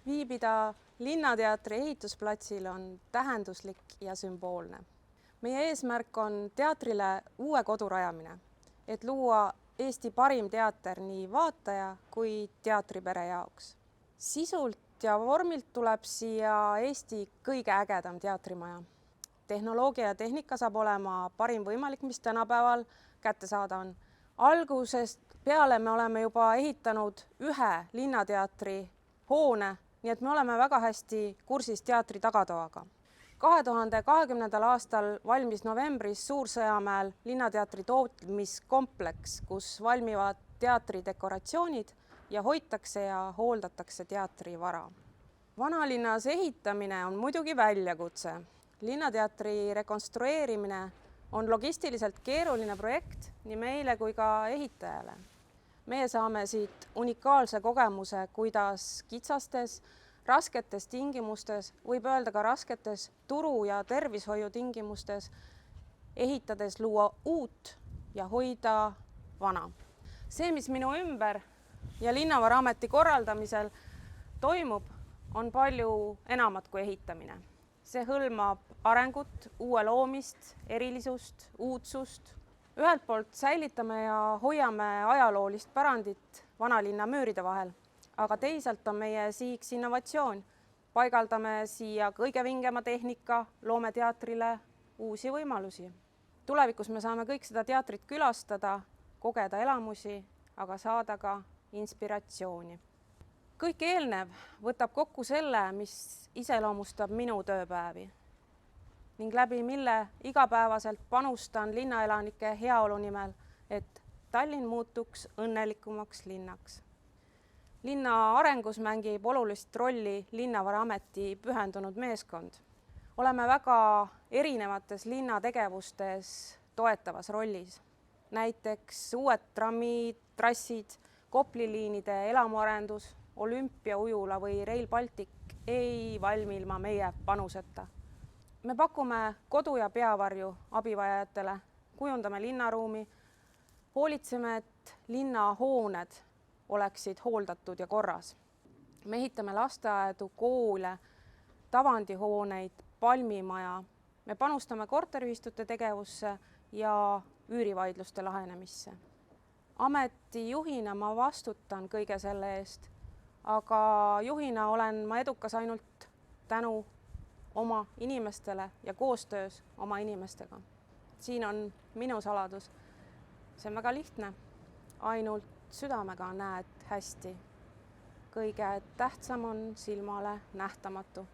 Viibida Linnateatri ehitusplatsil on tähenduslik ja sümboolne. Meie eesmärk on teatrile uue kodu rajamine, et luua Eesti parim teater nii vaataja kui teatripere jaoks. Sisult ja vormilt tuleb siia Eesti kõige ägedam teatrimaja. Tehnoloogia ja tehnika saab olema parim võimalik, mis tänapäeval kätte saada on. Algusest peale me oleme juba ehitanud ühe Linnateatri hoone, nii et me oleme väga hästi kursis teatri tagatoaga. 2020. aastal valmis novembris Suur-Sõjamäel Linnateatri tootmiskompleks, kus valmivad teatri dekoratsioonid ja hoitakse ja hooldatakse teatri vara. Vanalinnas ehitamine on muidugi väljakutse. Linnateatri rekonstrueerimine on logistiliselt keeruline projekt nii meile kui ka ehitajale. Meie saame siit unikaalse kogemuse, kuidas kitsastes, rasketes tingimustes, võib öelda ka rasketes turu- ja tervishoiu tingimustes, ehitades luua uut ja hoida vana. See, mis minu ümber ja Linnavaraameti korraldamisel toimub, on palju enamat kui ehitamine. See hõlmab arengut, uue loomist, erilisust, uudsust. Ühelt poolt säilitame ja hoiame ajaloolist pärandit vanalinna müüride vahel, aga teisalt on meie sihiks innovatsioon. Paigaldame siia kõige vingema tehnika, loome teatrile uusi võimalusi. Tulevikus me saame kõik seda teatrit külastada, kogeda elamusi, aga saada ka inspiratsiooni. Kõik eelnev võtab kokku selle, mis iseloomustab minu tööpäevi ning läbi mille igapäevaselt panustan linnaelanike heaolu nimel, et Tallinn muutuks õnnelikumaks linnaks. Linna arengus mängib olulist rolli Linnavaraameti pühendunud meeskond. Oleme väga erinevates linnategevustes toetavas rollis. Näiteks uued trammitrassid, Kopli-liinide elamuarendus, Olümpiaujula või Rail Baltic ei valmi ilma meie panuseta. Me pakume kodu ja peavarju abivajajatele, kujundame linnaruumi, hoolitseme, et linnahooned oleksid hooldatud ja korras. Me ehitame lasteaedu, koole, tavandihooneid, palmimaja. Me panustame korteriühistute tegevusse ja üürivaidluste lahenemisse. Ametijuhina ma vastutan kõige selle eest, aga juhina olen ma edukas ainult tänu oma inimestele ja koostöös oma inimestega. Siin on minu saladus. See on väga lihtne. Ainult südamega näed hästi. Kõige tähtsam on silmale nähtamatu.